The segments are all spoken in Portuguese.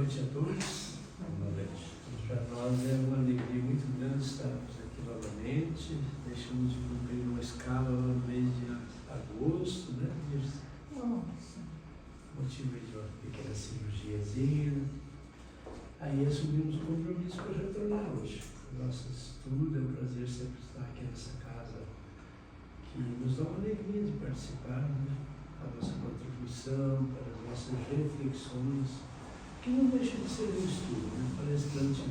noite a todos. Boa noite. Para nós é uma alegria muito grande estarmos aqui novamente. Deixamos de cumprir uma escala no mês de agosto, né? Motivo de uma pequena cirurgiazinha. Aí assumimos o compromisso para retornar hoje. Nosso estudo, é um prazer sempre estar aqui nessa casa que nos dá uma alegria de participar, né? A nossa contribuição, para as nossas reflexões, que não deixa de ser um estudo, né? Parece que antes,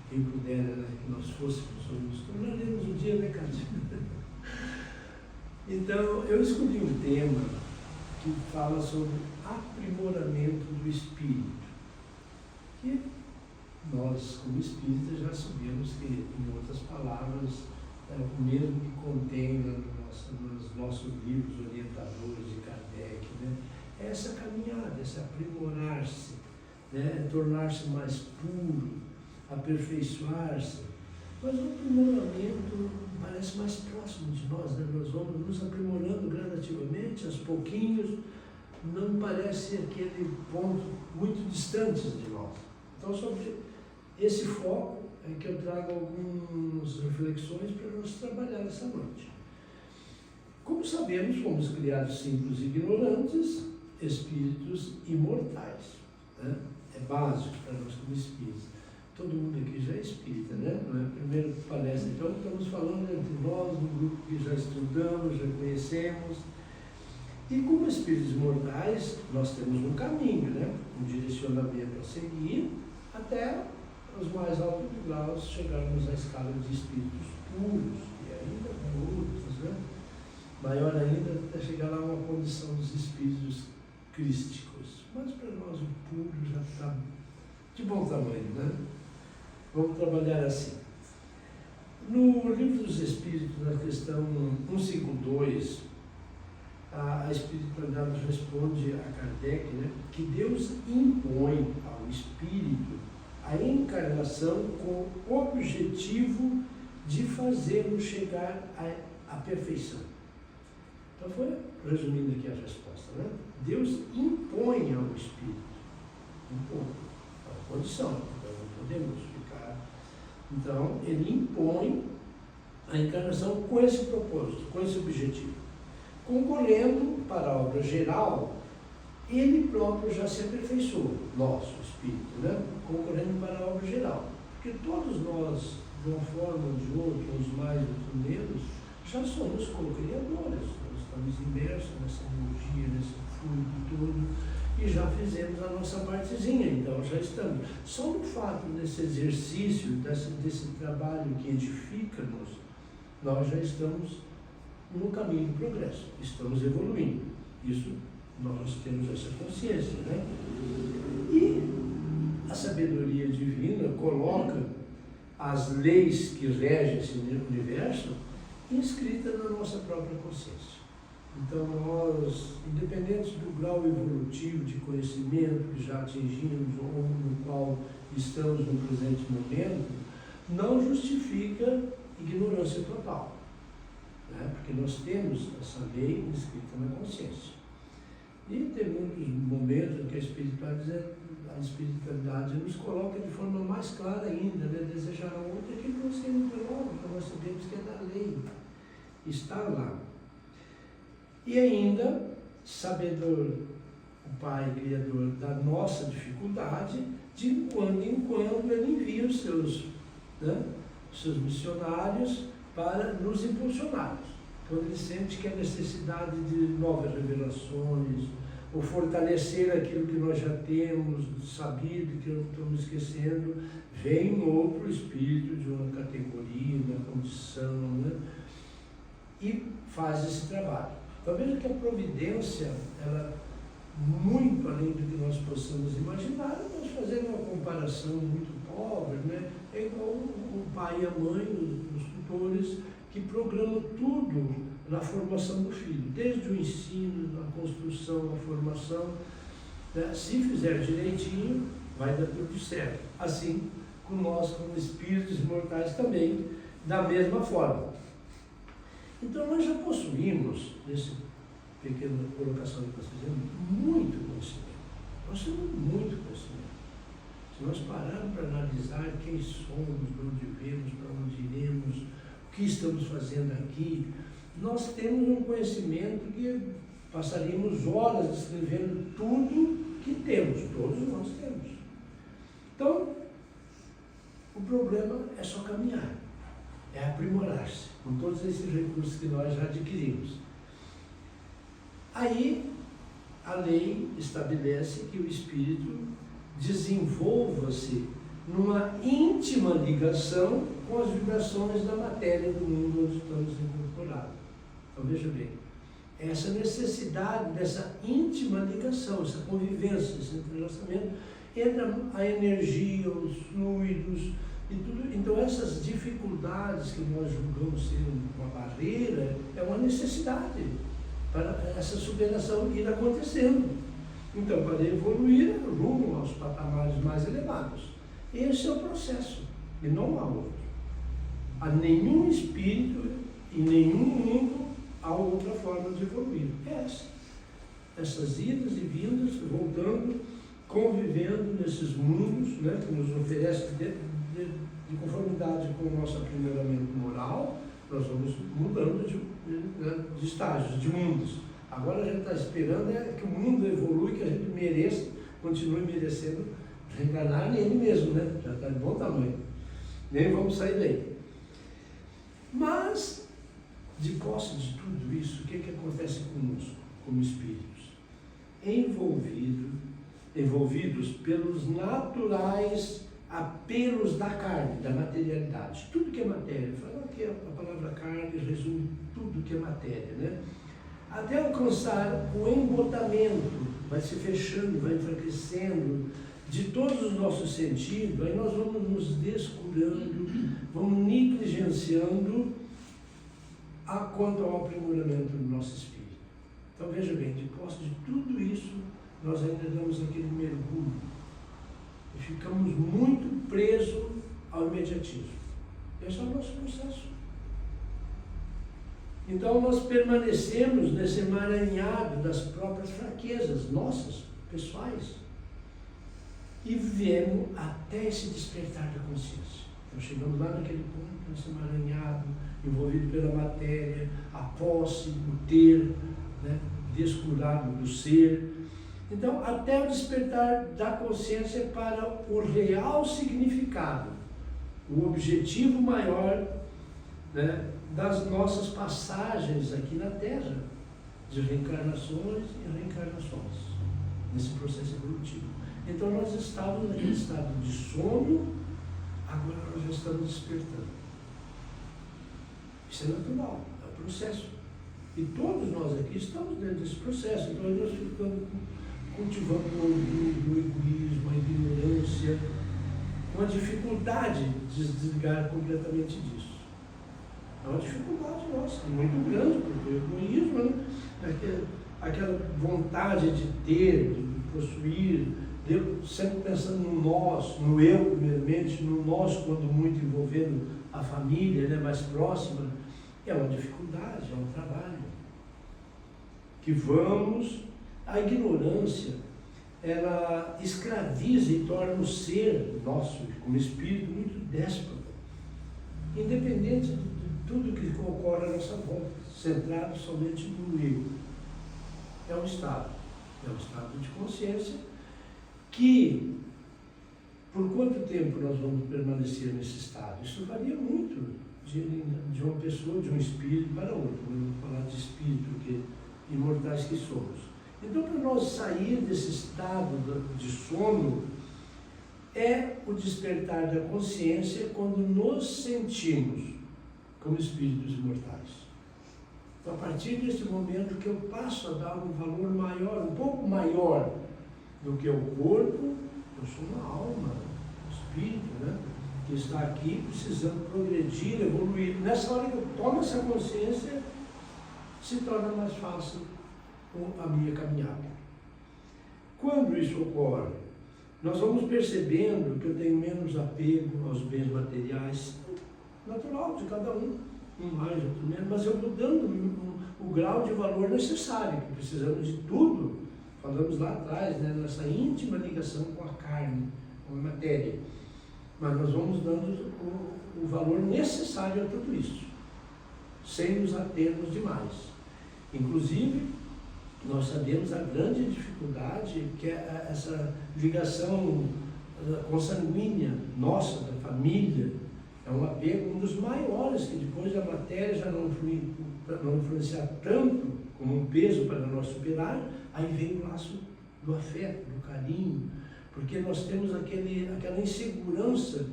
quem pudera, né, que nós fôssemos um estudo, nós lemos um dia, né, Cátia? Então, eu escolhi um tema que fala sobre aprimoramento do espírito, que nós, como espíritas, já sabemos que, em outras palavras, é o mesmo que contém nos nossos livros orientadores de Kardec, né? É essa caminhada, esse aprimorar-se, né? Tornar-se mais puro, aperfeiçoar-se. Mas o aprimoramento parece mais próximo de nós, né? Nós vamos nos aprimorando gradativamente, aos pouquinhos, não parece aquele ponto muito distante de nós. Então, sobre esse foco é que eu trago algumas reflexões para nós trabalhar essa noite. Como sabemos, fomos criados simples e ignorantes, espíritos imortais, né? É básico para nós como espíritas. Todo mundo aqui já é espírita, né? Não é a primeira palestra, então estamos falando entre nós, um grupo que já estudamos, já conhecemos. E como espíritos imortais, nós temos um caminho, né? Um direcionamento a seguir, até os mais altos graus chegarmos à escala de espíritos puros, e ainda outros, né? Maior ainda, até chegar lá a uma condição dos espíritos crísticos. Mas para nós o puro já está de bom tamanho, né? Vamos trabalhar assim. No Livro dos Espíritos, na questão 152, a espiritualidade responde a Kardec, né, que Deus impõe ao espírito a encarnação com o objetivo de fazê-lo chegar à perfeição. Então foi resumindo aqui a resposta, né? Deus impõe ao espírito, impõe, é uma condição, então não podemos ficar. Então ele impõe a encarnação com esse propósito, com esse objetivo. Concorrendo para a obra geral, ele próprio já se aperfeiçoou, nosso espírito, né? Concorrendo para a obra geral. Porque todos nós, de uma forma ou de outra, uns mais, outros menos, já somos co-criadores. Nós estamos imersos nessa energia, nesse fluido todo, e já fizemos a nossa partezinha, então já estamos. Só no fato desse exercício, desse trabalho que edifica-nos, nós já estamos no caminho do progresso, estamos evoluindo. Isso nós temos essa consciência, né? E a sabedoria divina coloca as leis que regem esse universo inscritas na nossa própria consciência. Então nós, independente do grau evolutivo de conhecimento que já atingimos ou no qual estamos no presente momento, não justifica ignorância total, né? Porque nós temos essa lei inscrita na consciência. E tem muitos momentos em que a espiritualidade nos coloca de forma mais clara ainda, né? Desejar a outra que não seja muito logo, porque nós sabemos que é da lei, está lá. E ainda, sabedor, o Pai Criador da nossa dificuldade, de quando em quando ele envia os seus missionários para nos impulsionar. Quando ele sente que há necessidade de novas revelações, ou fortalecer aquilo que nós já temos sabido, que não estamos esquecendo, vem um outro espírito de uma categoria, de uma condição, né? E faz esse trabalho. Então veja que a providência, ela, muito além do que nós possamos imaginar, nós fazendo uma comparação muito pobre, né? É igual o pai e a mãe, os tutores, que programam tudo na formação do filho, desde o ensino, a construção, a formação, né? Se fizer direitinho, vai dar tudo certo. Assim, com nós, como espíritos imortais também, da mesma forma. Então, nós já possuímos, nessa pequena colocação que nós fizemos, muito conhecimento. Nós temos muito conhecimento. analisar quem somos, de onde viemos, para onde iremos, o que estamos fazendo aqui, nós temos um conhecimento que passaríamos horas descrevendo tudo que temos, todos nós temos. Então, o problema é só caminhar, é aprimorar-se com todos esses recursos que nós já adquirimos. Aí, a lei estabelece que o espírito desenvolva-se numa íntima ligação com as vibrações da matéria do mundo onde estamos incorporados. Então, veja bem, essa necessidade dessa íntima ligação, essa convivência, esse entrelaçamento, entra a energia, os fluidos e tudo. Então, essas dificuldades que nós julgamos ser uma barreira, é uma necessidade para essa superação ir acontecendo. Então, para evoluir rumo aos patamares mais elevados. Esse é o processo, e não há outro. Há nenhum espírito e nenhum mundo há outra forma de evoluir. É essa. Essas idas e vindas, voltando, convivendo nesses mundos, né, que nos oferecem de conformidade com o nosso aprimoramento moral, nós vamos mudando de estágios, de mundos. Agora a gente está esperando que o mundo evolui, que a gente mereça, continue merecendo reencarnar nele mesmo, né? Já está de bom tamanho. Nem vamos sair daí. Mas, de posse de tudo isso, o que acontece conosco, como espíritos? Envolvidos pelos naturais apelos da carne, da materialidade. Tudo que é matéria. Fala que a palavra carne resume tudo que é matéria, né? Até alcançar o embotamento, vai se fechando, vai enfraquecendo de todos os nossos sentidos, aí nós vamos nos descurando, vamos negligenciando quanto ao aprimoramento do nosso espírito. Então veja bem, de posse de tudo isso, nós ainda damos aquele mergulho e ficamos muito presos ao imediatismo. Esse é o nosso processo. Então nós permanecemos nesse emaranhado das próprias fraquezas nossas, pessoais, e viemos até esse despertar da consciência. Então chegamos lá naquele ponto, nesse emaranhado, envolvido pela matéria, a posse, o ter, né, descurado do ser. Então, até o despertar da consciência para o real significado, o objetivo maior, né, das nossas passagens aqui na Terra, de reencarnações e reencarnações, nesse processo evolutivo. Então nós estávamos naquele estado de sono, agora nós já estamos despertando. Isso é natural, é um processo. E todos nós aqui estamos dentro desse processo, então nós ficamos cultivando o orgulho, o egoísmo, a ignorância, com a dificuldade de desligar completamente disso. É uma dificuldade nossa, muito grande, porque o egoísmo, né, aquela vontade de ter, de possuir, sempre pensando no nós, no eu primeiramente, no nós quando muito envolvendo a família, né, mais próxima, é uma dificuldade, é um trabalho. Que a ignorância, ela escraviza e torna o ser nosso, como espírito, muito déspota, independente de tudo que ocorre à nossa volta, centrado somente no eu. É um estado de consciência que, por quanto tempo nós vamos permanecer nesse estado? Isso varia muito de uma pessoa, de um espírito para outro. Eu vou falar de espírito, porque imortais que somos. Então, para nós sair desse estado de sono, é o despertar da consciência quando nos sentimos como espíritos imortais. Então, a partir desse momento que eu passo a dar um valor maior, um pouco maior do que o corpo, eu sou uma alma, um espírito, né, que está aqui precisando progredir, evoluir. Nessa hora que eu tomo essa consciência, se torna mais fácil a minha caminhada. Quando isso ocorre, nós vamos percebendo que eu tenho menos apego aos bens materiais, natural de cada um mais, outro menos, mas eu vou dando o grau de valor necessário, que precisamos de tudo, falamos lá atrás, né, nessa íntima ligação com a carne, com a matéria. mas nós vamos dando o valor necessário a tudo isso, sem nos atermos demais. Inclusive, nós sabemos a grande dificuldade que é essa ligação consanguínea nossa, da família, é um apego, um dos maiores, que depois a matéria já não influenciar tanto como um peso para nós superar, aí vem o laço do afeto, do carinho, porque nós temos aquela insegurança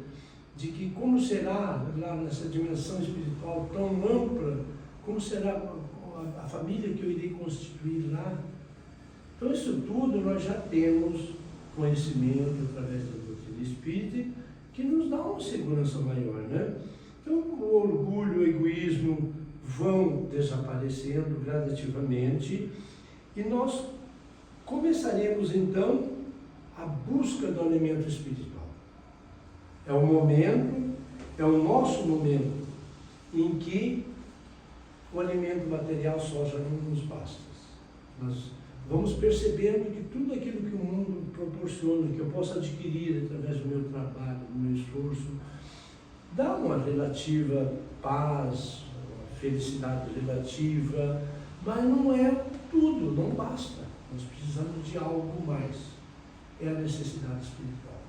de que como será lá nessa dimensão espiritual tão ampla, como será a família que eu irei constituir lá. Então isso tudo nós já temos conhecimento através da doutrina espírita, que nos dá uma segurança maior, né? Então o orgulho, o egoísmo vão desaparecendo gradativamente e nós começaremos então a busca do alimento espiritual. É o momento, é o nosso momento em que o alimento material só já não nos basta. Nós vamos percebendo que tudo aquilo que o mundo proporciona, que eu posso adquirir através do meu trabalho, do meu esforço, dá uma relativa paz, uma felicidade relativa, mas não é tudo, não basta. Nós precisamos de algo mais. É a necessidade espiritual.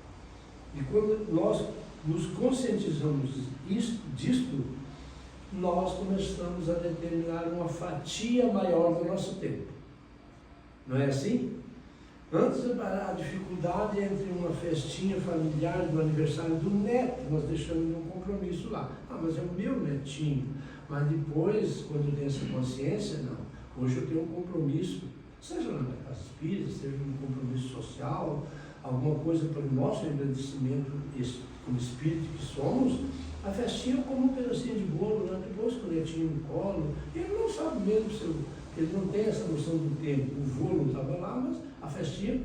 E quando nós nos conscientizamos disto, nós começamos a determinar uma fatia maior do nosso tempo. Não é assim? Antes a dificuldade entre uma festinha familiar do aniversário do neto, nós deixamos um compromisso lá. Ah, mas é o meu netinho. Mas depois, quando eu tenho essa consciência, não. Hoje eu tenho um compromisso, seja na minha casa espírita, seja um compromisso social, alguma coisa para o nosso agradecimento como espírito que somos. A festinha eu como um pedacinho de bolo, né? Depois com o netinho no colo. Ele não sabe mesmo se ele não tem essa noção do tempo. O vô não estava lá, mas a festinha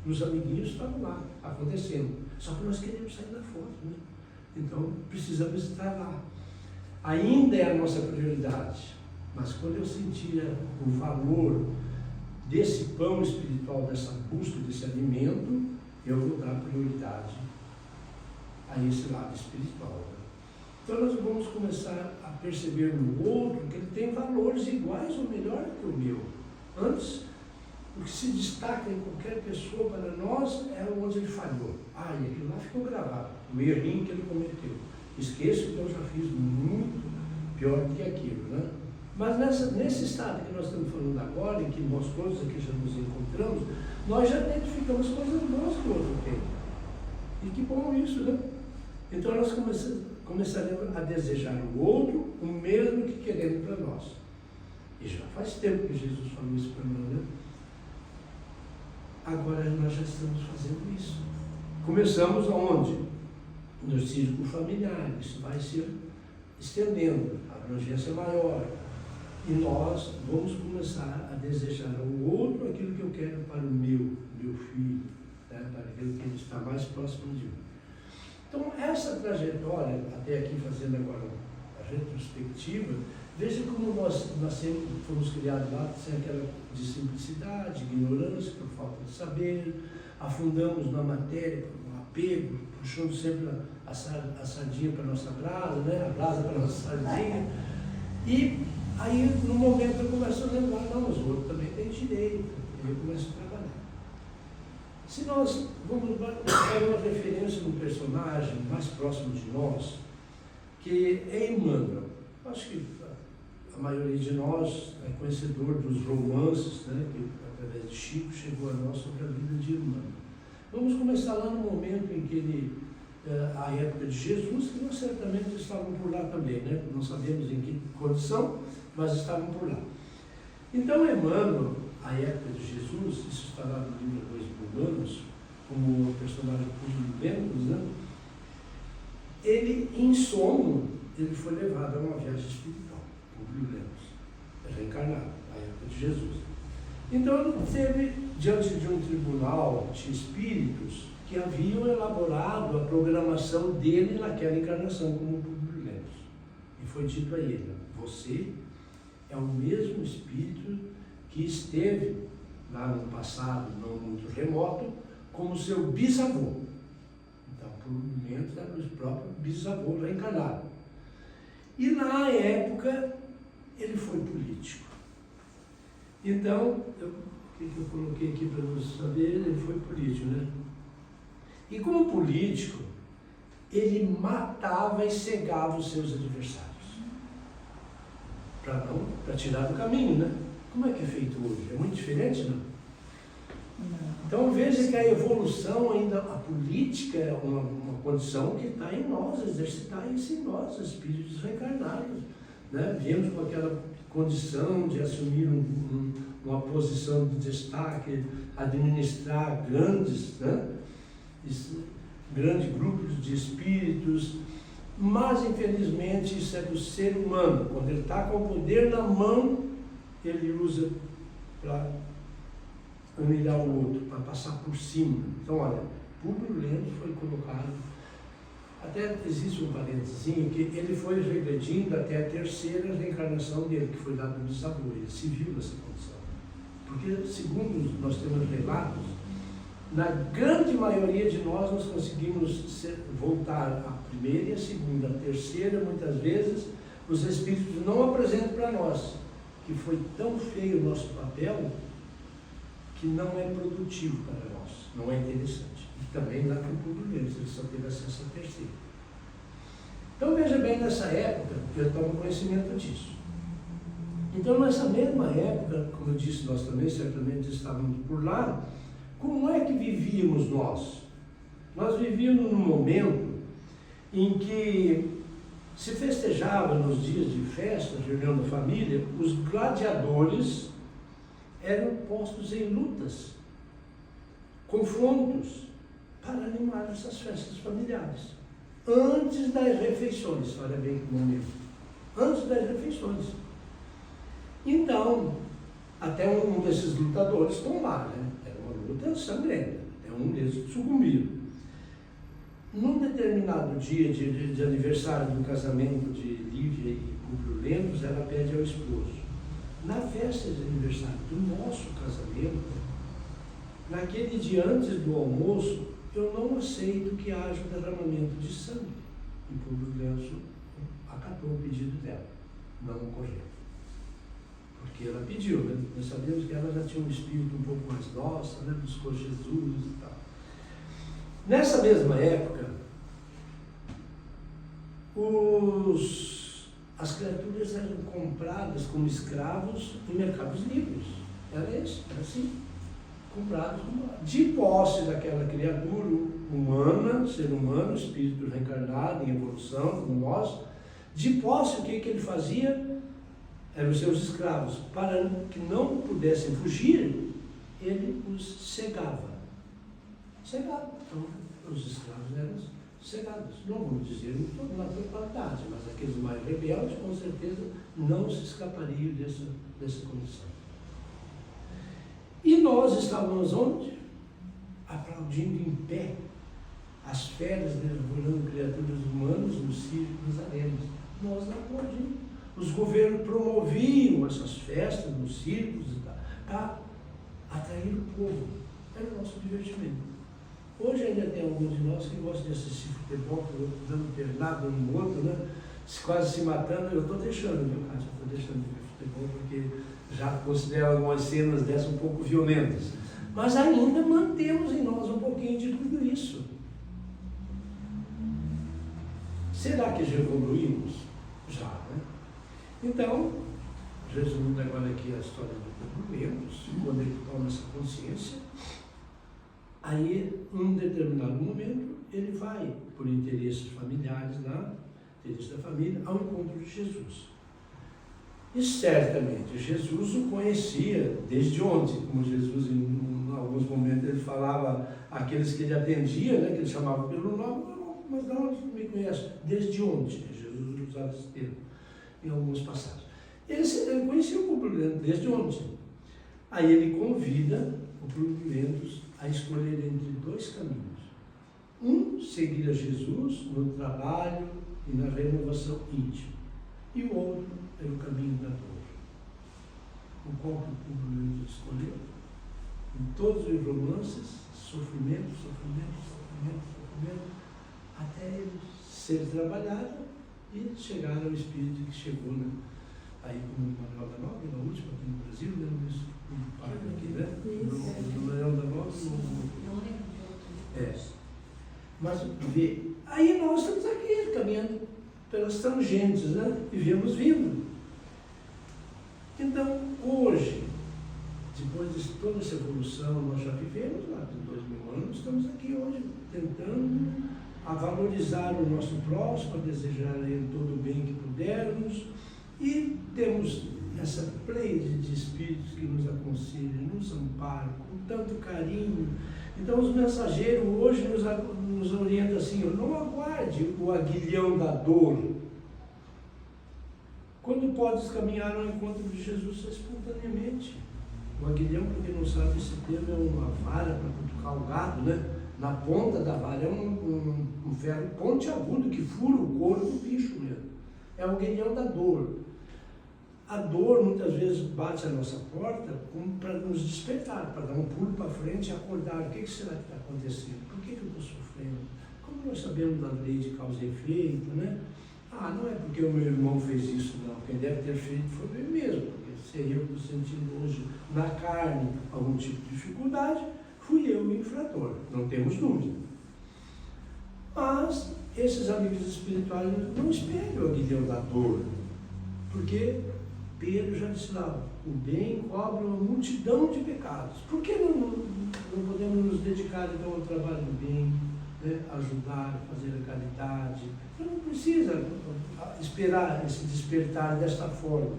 dos amiguinhos estava lá, acontecendo. Só que nós queremos sair da foto, né? Então precisamos estar lá. Ainda é a nossa prioridade, mas quando eu sentir o valor desse pão espiritual, dessa busca, desse alimento, eu vou dar prioridade a esse lado espiritual. Então nós vamos começar a perceber no outro que ele tem valores iguais ou melhor que o meu. Antes, o que se destaca em qualquer pessoa para nós é onde ele falhou. Ah, e aquilo lá ficou gravado, o errinho que ele cometeu. Esqueço que eu já fiz muito pior do que aquilo, né? Mas nesse estado que nós estamos falando agora, em que nós todos aqui já nos encontramos, nós já identificamos coisas boas que o outro tem. E que bom isso, né? Então nós começaremos a desejar o outro o mesmo que queremos para nós. E já faz tempo que Jesus falou isso para nós, né? Agora nós já estamos fazendo isso. Começamos aonde? No círculo familiar. Isso vai se estendendo, a abrangência maior. E nós vamos começar a desejar ao outro aquilo que eu quero para o meu filho, né? Para aquilo que ele está mais próximo de mim. Então, essa trajetória, até aqui fazendo agora a retrospectiva, veja como nós nascemos, fomos criados lá, sem aquela de simplicidade, ignorância, por falta de saber, afundamos na matéria, por um apego, puxando sempre a sardinha para a nossa brasa, né? A brasa para a nossa sardinha. E aí, no momento, eu começo a lembrar, não, mas o outro também tem direito, e eu começo a trabalhar. Se nós vamos dar uma referência no personagem mais próximo de nós, que é Emmanuel. Acho que a maioria de nós é conhecedor dos romances, né, que através de Chico chegou a nós sobre a vida de Emmanuel. Vamos começar lá no momento em que ele, a época de Jesus, que nós certamente estavam por lá também, né? Não sabemos em que condição, mas estavam por lá. Então Emmanuel, a época de Jesus, isso está lá no livro 2 Humanos, como o personagem Públio Lemos, né? Ele, em sono, ele foi levado a uma viagem espiritual, Públio Lemos, reencarnado, a época de Jesus. Então ele teve, diante de um tribunal de espíritos que haviam elaborado a programação dele naquela encarnação como Públio Lemos. E foi dito a ele: você é o mesmo espírito que esteve lá no passado, não muito remoto, como seu bisavô. Então, Públio Lentulus era o próprio bisavô reencarnado. E na época ele foi político. Então, o que eu coloquei aqui para você saber? Ele foi político, né? E como político, ele matava e cegava os seus adversários. Para tirar do caminho, né? Como é que é feito hoje? É muito diferente, não? Então veja que a evolução ainda, a política é uma condição que está em nós, exercitar isso em nós, espíritos reencarnados. Né? Viemos com aquela condição de assumir uma posição de destaque, administrar grandes grupos de espíritos, mas infelizmente isso é do ser humano. Quando ele está com o poder na mão, ele usa para humilhar o outro, para passar por cima. Então, olha, Públio Lentulus foi colocado, até existe um parênteses, que ele foi regredindo até a terceira reencarnação dele, que foi dada no bisavô. Ele se viu nessa condição. Porque, segundo nós temos relatos, na grande maioria de nós conseguimos voltar à primeira e à segunda, à terceira, muitas vezes, os espíritos não apresentam para nós, que foi tão feio o nosso papel, que não é produtivo para nós, não é interessante. E também lá para o Públio Lentulus, ele só teve acesso à terceira. Então veja bem, nessa época, eu tomo conhecimento disso. Então nessa mesma época, como eu disse, nós também certamente estávamos por lá, como é que vivíamos nós? Nós vivíamos num momento em que se festejava nos dias de festa, de reunião da família, os gladiadores eram postos em lutas, confrontos, para animar essas festas familiares. Antes das refeições, olha bem que momento, antes das refeições. Então, até um desses lutadores tombar, né? Era uma luta sangrenta, até um deles sucumbiu. Num determinado dia de aniversário do casamento de Lívia e Públio Lentulus, ela pede ao esposo: na festa de aniversário do nosso casamento, naquele dia antes do almoço, eu não aceito que haja um derramamento de sangue. E Públio Lentulus acatou o pedido dela, não ocorreu. Porque ela pediu, né? Nós sabemos que ela já tinha um espírito um pouco mais nosso, né? Buscou Jesus e tal. Nessa mesma época, as criaturas eram compradas como escravos em mercados livres. Era isso, era assim. Comprados de posse daquela criatura humana, ser humano, espírito reencarnado em evolução, como nós. De posse, o que ele fazia? Eram os seus escravos. Para que não pudessem fugir, ele os cegava. Cegava. Então, os escravos eram cegados. Não vamos dizer na totalidade, mas aqueles mais rebeldes, com certeza, não se escapariam dessa condição. E nós estávamos onde? Aplaudindo em pé as feras devorando criaturas humanas nos circos, nas arenas. Nós não aplaudimos. Os governos promoviam essas festas nos circos para atrair o povo. Era o nosso divertimento. Hoje ainda tem alguns de nós que gostam de assistir futebol, dando pernada um no outro, né? Quase se matando. Eu estou deixando, viu, Cátia? Estou deixando de ver futebol porque já considero algumas cenas dessas um pouco violentas. Mas ainda mantemos em nós um pouquinho de tudo isso. Será que já evoluímos? Já, né? Então, resumindo agora aqui a história do Públio Lentulus, quando ele toma essa consciência, aí, em um determinado momento, ele vai, por interesses familiares lá, interesses da família, ao encontro de Jesus. E certamente Jesus o conhecia desde ontem, como Jesus em alguns momentos ele falava àqueles que ele atendia, né, que ele chamava pelo nome, mas não me conhece, desde ontem. Jesus usava esse termo em algumas passagens. Ele conhecia o Públio Lentulus desde ontem. Aí ele convida o Públio Lentulus a escolher entre dois caminhos. Um, seguir a Jesus no trabalho e na renovação íntima. E o outro é o caminho da dor. O qual que o Públio Lentulus escolheu? Em todos os romances, sofrimento, sofrimento, sofrimento, sofrimento, até ele ser trabalhado e chegar ao espírito que chegou, né? Aí como o Manuel da Nóbrega, na última aqui no Brasil, né? No parque aqui, né? No Manuel da Nóbrega. Não lembro de outro. Mas vê, aí nós estamos aqui caminhando pelas tangentes, né? E viemos vindo. Então, hoje, depois de toda essa evolução, nós já vivemos lá por 2000 anos, estamos aqui hoje tentando a valorizar o nosso próximo, a desejar a ele todo o bem que pudermos, e temos essa pleide de espíritos que nos aconselham, nos amparam com tanto carinho. Então os mensageiros hoje nos orientam assim: não aguarde o aguilhão da dor. Quando podes caminhar ao encontro de Jesus espontaneamente. O aguilhão, para quem não sabe, esse termo é uma vara para cutucar o gado, né? Na ponta da vara é um ferro pontiagudo que fura o couro do bicho mesmo. É o aguilhão da dor. A dor muitas vezes bate à nossa porta para nos despertar, para dar um pulo para frente e acordar. O que será que está acontecendo? Por que eu estou sofrendo? Como nós sabemos da lei de causa e efeito, né? Não é porque o meu irmão fez isso, não. Quem deve ter feito foi eu mesmo, porque se eu estou sentindo hoje na carne algum tipo de dificuldade, fui eu o infrator, não temos dúvida. Mas esses amigos espirituais não esperam o aguilhão da dor, porque Pedro já disse lá: o bem cobre uma multidão de pecados. Por que não podemos nos dedicar então ao trabalho do bem, né? Ajudar, fazer a caridade? Você não precisa esperar esse despertar desta forma.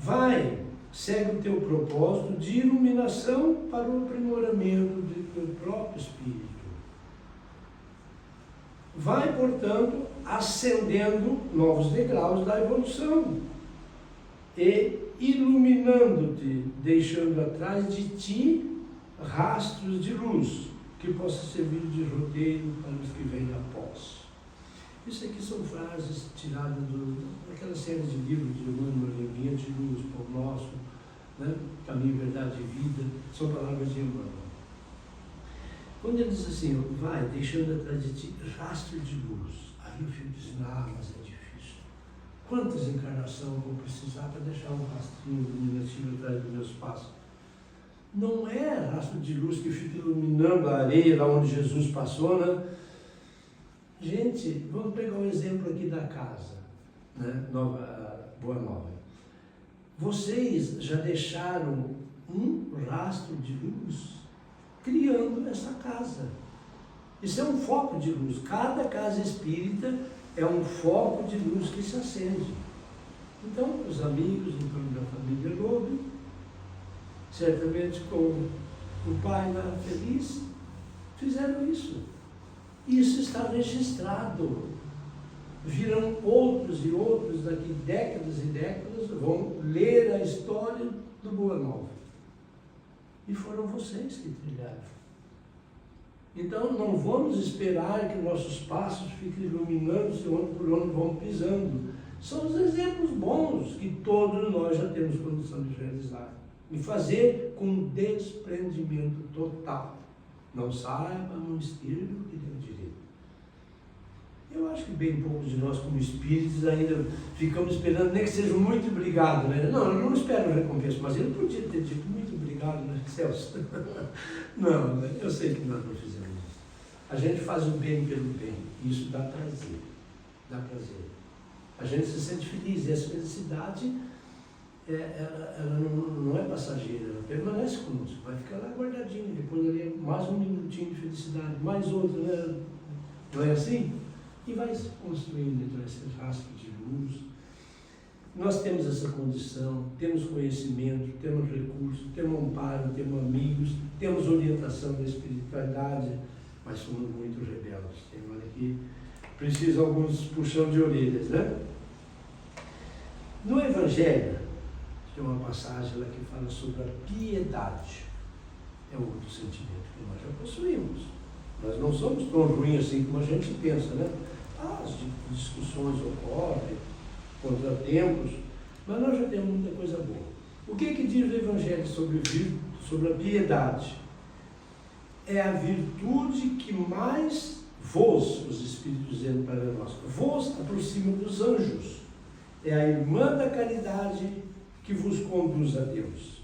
Vai, segue o teu propósito de iluminação para o aprimoramento do teu próprio espírito. Vai, portanto, ascendendo novos degraus da evolução e iluminando-te, deixando atrás de ti rastros de luz que possa servir de roteiro para os que vêm após. Isso aqui são frases tiradas daquela série de livros de Emmanuel, Ambiente de Luz, Pão Nosso, né? Caminho, Verdade e Vida, são palavras de Emmanuel. Quando ele diz assim: vai, deixando atrás de ti rastro de luz, aí eu fico dizendo: mas é difícil. Quantas encarnações eu vou precisar para deixar um rastrinho iluminativo atrás dos meus passos? Não é rastro de luz que fica iluminando a areia lá onde Jesus passou, né? Gente, vamos pegar um exemplo aqui da casa, né? Boa Nova. Vocês já deixaram um rastro de luz criando essa casa. Isso é um foco de luz. Cada casa espírita é um foco de luz que se acende. Então, os amigos em torno da família Lobo, certamente com o pai lá feliz, fizeram isso. Isso está registrado. Virão outros e outros, daqui décadas e décadas, vão ler a história do Boa Nova. E foram vocês que trilharam. Então, não vamos esperar que nossos passos fiquem iluminando-se por onde vão pisando. São os exemplos bons que todos nós já temos condição de realizar. E fazer com desprendimento total. Não saiba, não esteja no que tem direito. Eu acho que bem poucos de nós, como espíritos, ainda ficamos esperando, nem que seja muito obrigado, né? Não, eu não espero recompensa, mas ele podia ter dito muito obrigado, né, Celso? Não, né? Eu sei que nós não fizemos isso. A gente faz o bem pelo bem, e isso dá prazer, dá prazer. A gente se sente feliz, e essa felicidade, ela não é passageira, ela permanece conosco, vai ficar lá guardadinha, depois ali mais um minutinho de felicidade, mais outro, né? Não é assim? E vai se construindo então esse rastro de luz. Nós temos essa condição, temos conhecimento, temos recursos, temos amparo, temos amigos, temos orientação da espiritualidade, mas somos muito rebeldes. Tem hora que precisa alguns puxão de orelhas, né? No Evangelho, tem uma passagem lá que fala sobre a piedade. É outro sentimento que nós já possuímos. Nós não somos tão ruins assim como a gente pensa, né? As discussões ocorrem, contratempos, mas nós já temos muita coisa boa. O que diz o Evangelho sobre a piedade? É a virtude que mais vos, os Espíritos dizendo para nós, vos aproxima dos anjos. É a irmã da caridade que vos conduz a Deus.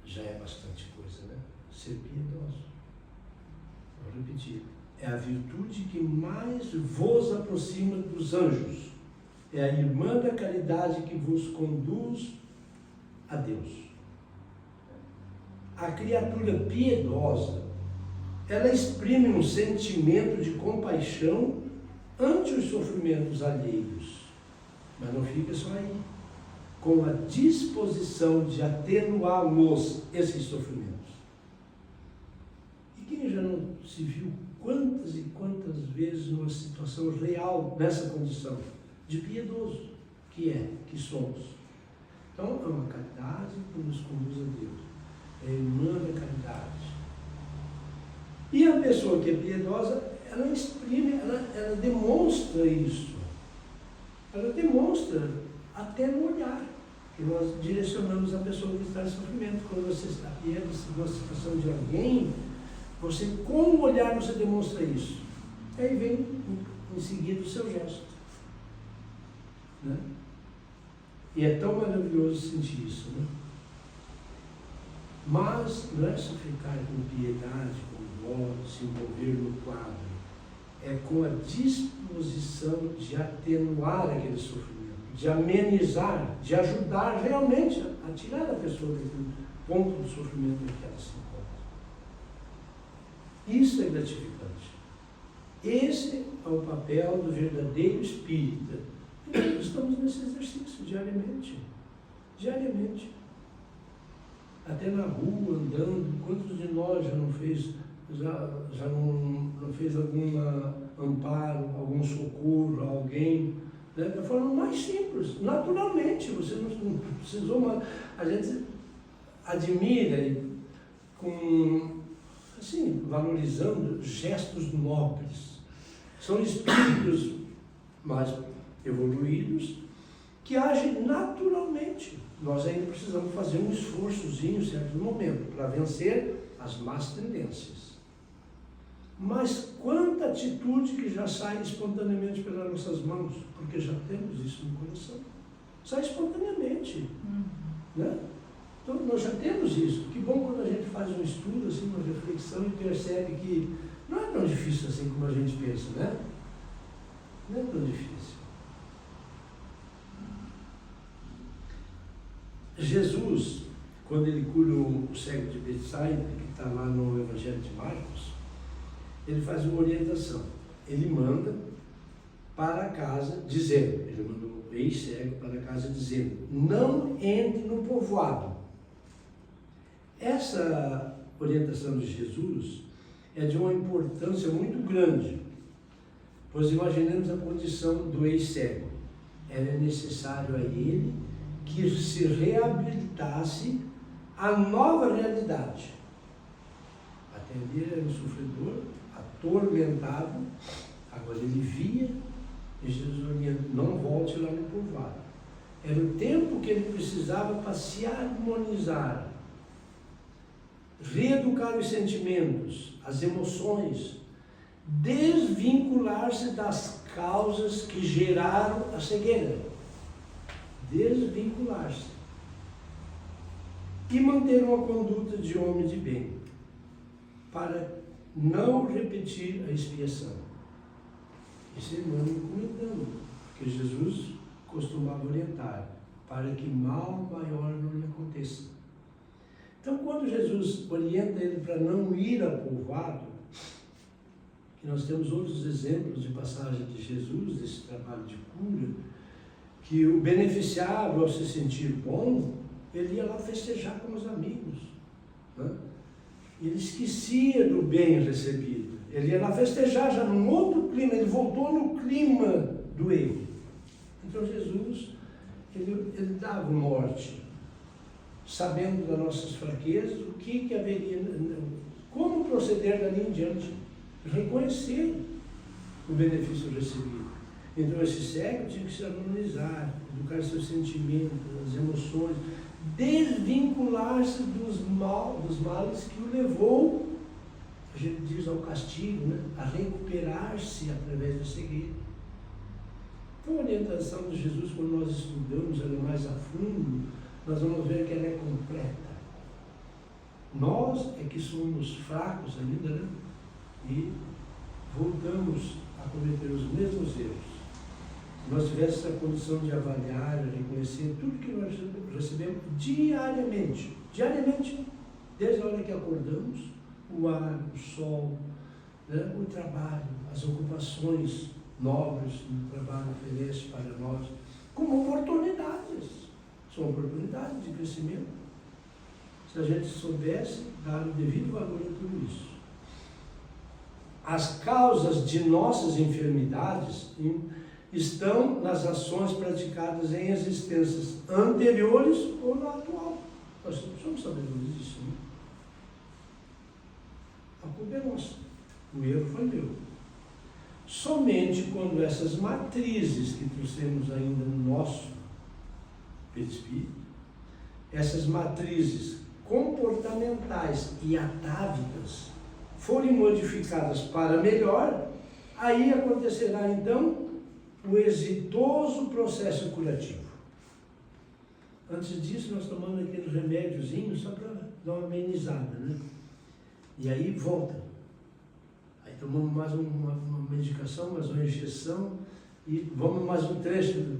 Já é bastante coisa, né? Ser piedoso. Vou repetir. É a virtude que mais vos aproxima dos anjos. É a irmã da caridade que vos conduz a Deus. A criatura piedosa, ela exprime um sentimento de compaixão ante os sofrimentos alheios. Mas não fica só aí. Com a disposição de atenuá-los, esses sofrimentos. E quem já não se viu quantas e quantas vezes numa situação real, nessa condição, de piedoso, que somos. Então, é uma caridade que nos conduz a Deus. É a irmã da caridade. E a pessoa que é piedosa, ela exprime, ela demonstra isso. Ela demonstra até no olhar, que nós direcionamos a pessoa que está em sofrimento. Quando você está piedoso, numa situação de alguém, você, com o olhar, você demonstra isso. Aí vem em seguida o seu gesto. Né? E é tão maravilhoso sentir isso, né? Mas não é só ficar com piedade, com dó, se envolver no quadro. É com a disposição de atenuar aquele sofrimento, de amenizar, de ajudar realmente a tirar a pessoa daquele ponto de sofrimento em que ela se encontra. Isso é gratificante. Esse é o papel do verdadeiro espírita. E nós estamos nesse exercício diariamente. Diariamente. Até na rua, andando, quantos de nós já não fez, já não fez algum amparo, algum socorro a alguém, né? Da forma mais simples, naturalmente, você não precisou, a gente admira assim, valorizando gestos nobres. São espíritos mais evoluídos que agem naturalmente. Nós ainda precisamos fazer um esforçozinho em certo momento para vencer as más tendências. Mas quanta atitude que já sai espontaneamente pelas nossas mãos, porque já temos isso no coração. Sai espontaneamente. Né? Então nós já temos isso. Que bom quando a gente faz um estudo, assim, uma reflexão e percebe que não é tão difícil assim como a gente pensa, né? Não é tão difícil. Jesus, quando ele cura o cego de Betsaida, que está lá no Evangelho de Marcos, ele faz uma orientação. Ele manda para casa dizendo, ele mandou o ex-cego para casa dizendo, não entre no povoado. Essa orientação de Jesus é de uma importância muito grande, pois imaginemos a condição do ex-cego. Era necessário a ele que se reabilitasse à nova realidade. Até ali ele era um sofredor, atormentado, agora ele via, e Jesus orienta, não volte lá no povoado. Era o tempo que ele precisava para se harmonizar, reeducar os sentimentos, as emoções, desvincular-se das causas que geraram a cegueira. Desvincular-se e manter uma conduta de homem de bem, para não repetir a expiação. Isso é irmão comentando, porque Jesus costumava orientar, para que mal maior não lhe aconteça. Então, quando Jesus orienta ele para não ir ao povoado, que nós temos outros exemplos de passagem de Jesus, desse trabalho de cura, que o beneficiado, ao se sentir bom, ele ia lá festejar com os amigos. Né? Ele esquecia do bem recebido. Ele ia lá festejar já num outro clima, ele voltou no clima do erro. Então Jesus, ele dava morte, sabendo das nossas fraquezas, o que haveria, como proceder dali em diante, reconhecer o benefício recebido. Então esse cego tinha que se harmonizar, educar seus sentimentos, as emoções, desvincular-se dos males que o levou a gente diz ao castigo, né? A recuperar-se através da cegueira. Então a orientação de Jesus, quando nós estudamos ela mais a fundo, nós vamos ver que ela é completa. Nós é que somos fracos ainda, né? E voltamos a cometer os mesmos erros. Se nós tivéssemos a condição de avaliar, de reconhecer tudo que nós recebemos diariamente, desde a hora que acordamos, o ar, o sol, né? O trabalho, as ocupações nobres que o trabalho oferece para nós, como oportunidades. São oportunidades de crescimento. Se a gente soubesse dar o devido valor a tudo isso. As causas de nossas enfermidades estão nas ações praticadas em existências anteriores ou na atual. Nós somos sabedores disso, né? A culpa é nossa. O erro foi meu. Somente quando essas matrizes que trouxemos ainda no nosso perispírito, essas matrizes comportamentais e atávicas forem modificadas para melhor, aí acontecerá então o exitoso processo curativo. Antes disso, nós tomamos aquele remédiozinho só para dar uma amenizada, né? E aí volta. Aí tomamos mais uma medicação, mais uma injeção, e vamos mais um trecho,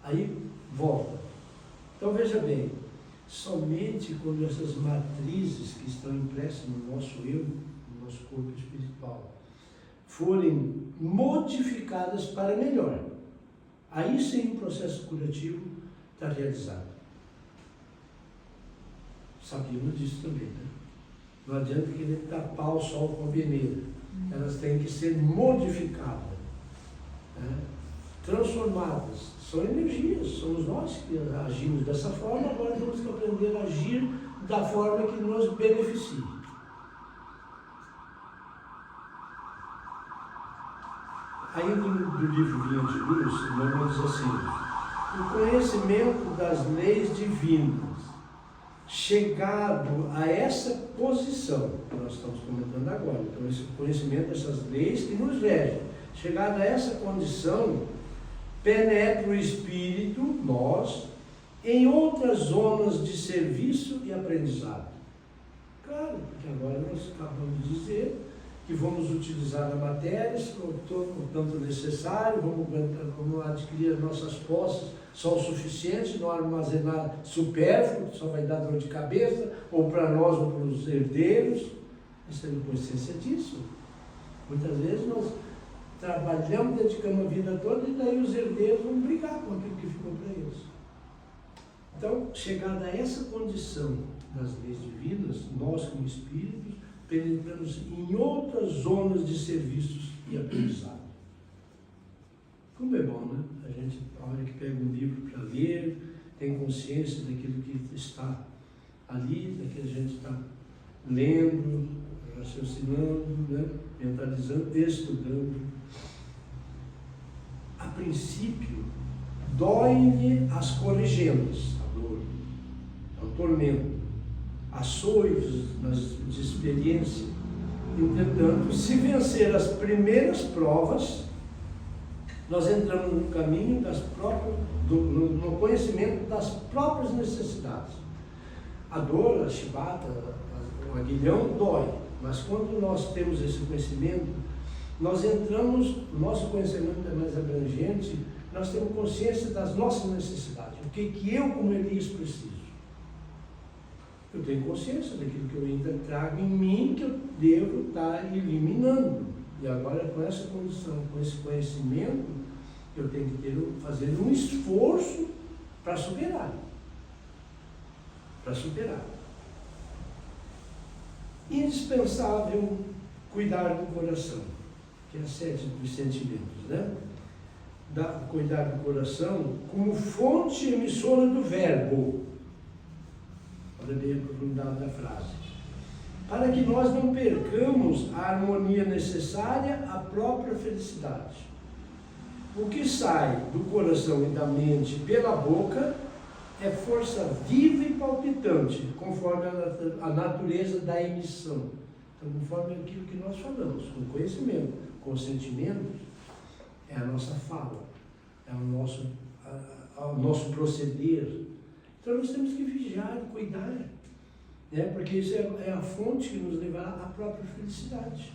aí volta. Então veja bem, somente quando essas matrizes que estão impressas no nosso eu, no nosso corpo espiritual, forem modificadas para melhor, aí sim o processo curativo está realizado. Sabíamos disso também, né? Não adianta querer tapar o sol com a peneira. Elas têm que ser modificadas, né? Transformadas. São energias, somos nós que agimos dessa forma, agora temos que aprender a agir da forma que nos beneficie. Ainda do livro Vinha de Luz, o irmão diz assim: o conhecimento das leis divinas, chegado a essa posição, que nós estamos comentando agora, então esse conhecimento dessas leis que nos regem, chegado a essa condição, penetra o espírito, nós, em outras zonas de serviço e aprendizado. Claro, porque agora nós acabamos de dizer que vamos utilizar a matéria o tanto necessário, vamos adquirir as nossas posses só o suficiente, não armazenar supérfluo, que só vai dar dor de cabeça, ou para nós ou para os herdeiros. Nós temos consciência disso. Muitas vezes nós trabalhamos, dedicamos a vida toda e daí os herdeiros vão brigar com aquilo que ficou para eles. Então, chegada a essa condição das leis divinas, nós como espíritos, penetramos em outras zonas de serviços e aprendizado. Como é bom, né? A gente, a hora que pega um livro para ler, tem consciência daquilo que está ali, daquilo que a gente está lendo, raciocinando, né? Mentalizando, estudando. A princípio, dói-lhe as corrigendas, a dor, o tormento, açoites de experiência. Entretanto, se vencer as primeiras provas, nós entramos no caminho no conhecimento das próprias necessidades. A dor, a chibata, o aguilhão dói, mas quando nós temos esse conhecimento, nós entramos, o nosso conhecimento é mais abrangente, nós temos consciência das nossas necessidades. O que eu, como Elias, preciso? Eu tenho consciência daquilo que eu ainda trago em mim, que eu devo estar eliminando. E agora, com essa condição, com esse conhecimento, eu tenho que fazer um esforço para superar. Para superar. Indispensável cuidar do coração, que é a sede dos sentimentos, né? Cuidar do coração como fonte emissora do verbo. Olha bem a profundidade da frase. Para que nós não percamos a harmonia necessária à própria felicidade. O que sai do coração e da mente pela boca é força viva e palpitante, conforme a natureza da emissão. Então, conforme aquilo que nós falamos, com conhecimento, com sentimento, é a nossa fala, é o nosso proceder. Então, nós temos que vigiar, cuidar, né? Porque isso é a fonte que nos levará à própria felicidade.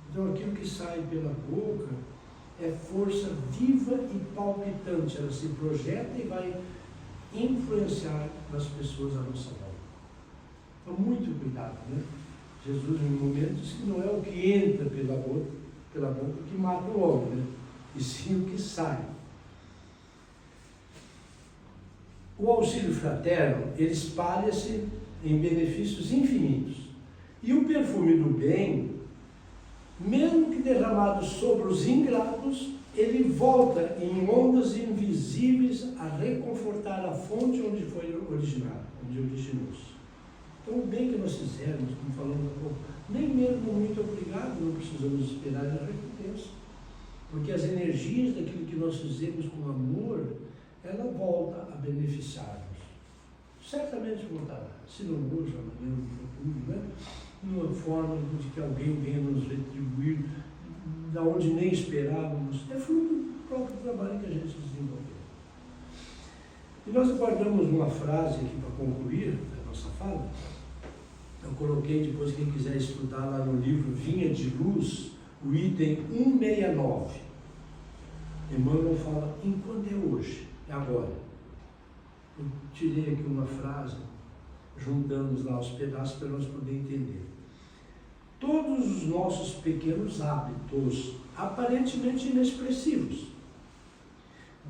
Então, aquilo que sai pela boca é força viva e palpitante. Ela se projeta e vai influenciar nas pessoas à nossa volta. Então, muito cuidado, né? Jesus, em momentos, que não é o que entra pela boca que mata o homem, né? E sim o que sai. O auxílio fraterno, ele espalha-se em benefícios infinitos. E o perfume do bem, mesmo que derramado sobre os ingratos, ele volta em ondas invisíveis a reconfortar a fonte onde foi originado, onde originou-se. Então, o bem que nós fizermos, como falamos há pouco, nem mesmo muito obrigado, não precisamos esperar a recompensa. Porque as energias daquilo que nós fizemos com amor, ela volta a beneficiar-nos. Certamente voltará, se não hoje, amanhã, no futuro, né? Numa forma de que alguém venha nos retribuir, da onde nem esperávamos. É fruto do próprio trabalho que a gente desenvolveu. E nós guardamos uma frase aqui para concluir a nossa fala. Eu coloquei depois, quem quiser estudar lá no livro Vinha de Luz, o item 169. Emmanuel fala, enquanto é hoje, é agora. Eu tirei aqui uma frase, juntamos lá os pedaços para nós poder entender. Todos os nossos pequenos hábitos, aparentemente inexpressivos,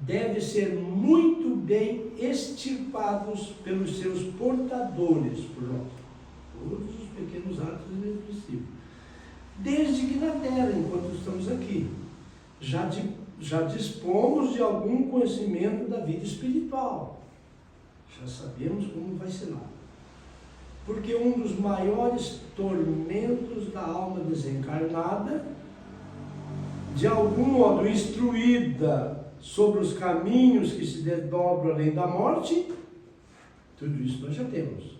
devem ser muito bem extirpados pelos seus portadores, por nós. Todos os pequenos hábitos inexpressivos. Desde que na Terra, enquanto estamos aqui, já dispomos de algum conhecimento da vida espiritual. Já sabemos como vai ser lá. Porque um dos maiores tormentos da alma desencarnada, de algum modo instruída sobre os caminhos que se desdobram além da morte, tudo isso nós já temos.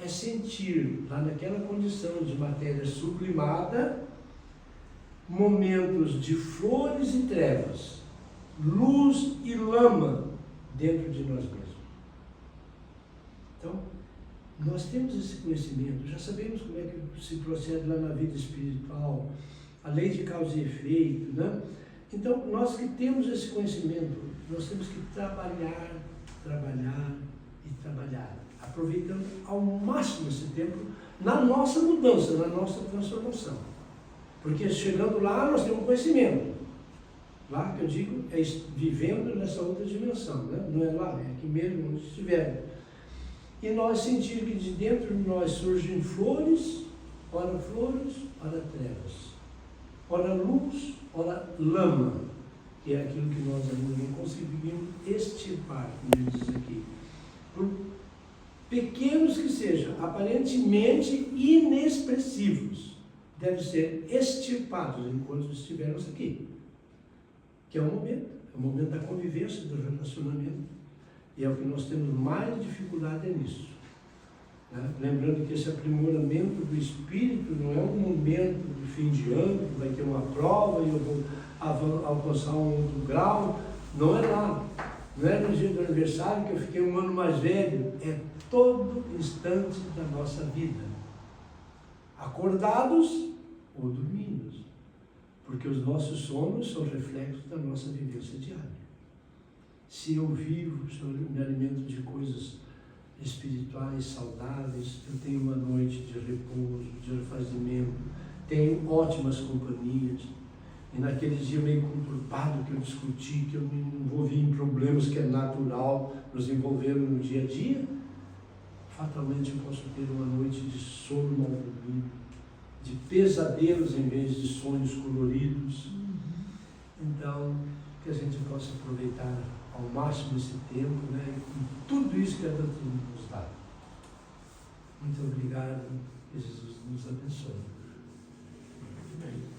É sentir, lá naquela condição de matéria sublimada, momentos de flores e trevas, luz e lama dentro de nós mesmos. Então, nós temos esse conhecimento, já sabemos como é que se procede lá na vida espiritual, a lei de causa e efeito, né? Então, nós que temos esse conhecimento, nós temos que trabalhar e trabalhar, aproveitando ao máximo esse tempo na nossa mudança, na nossa transformação. Porque chegando lá, nós temos conhecimento. Lá, que eu digo, é vivendo nessa outra dimensão, né? Não é lá, é aqui mesmo, onde estiver. E nós sentir que de dentro de nós surgem flores, ora trevas, ora luz, ora lama, que é aquilo que nós ainda não conseguimos extirpar, como ele diz aqui. Por pequenos que sejam, aparentemente inexpressivos, devem ser extirpados enquanto estivermos aqui. Que é o momento da convivência, do relacionamento. E é o que nós temos mais dificuldade nisso. Né? Lembrando que esse aprimoramento do espírito não é um momento de fim de ano, que vai ter uma prova e eu vou alcançar um outro grau. Não é lá. Não é no dia do aniversário que eu fiquei um ano mais velho. É todo instante da nossa vida. Acordados ou dormindo. Porque os nossos sonhos são reflexos da nossa vivência diária. Se eu vivo, se eu me alimento de coisas espirituais, saudáveis, eu tenho uma noite de repouso, de refazimento, tenho ótimas companhias, e naquele dia meio conturbado que eu discuti, que eu me envolvi em problemas que é natural nos envolver no dia a dia, fatalmente eu posso ter uma noite de sono mal dormido, de pesadelos em vez de sonhos coloridos. Então, que a gente possa aproveitar ao máximo esse tempo, né, com tudo isso que a doutrina nos dá. Muito obrigado, que Jesus nos abençoe. Amém.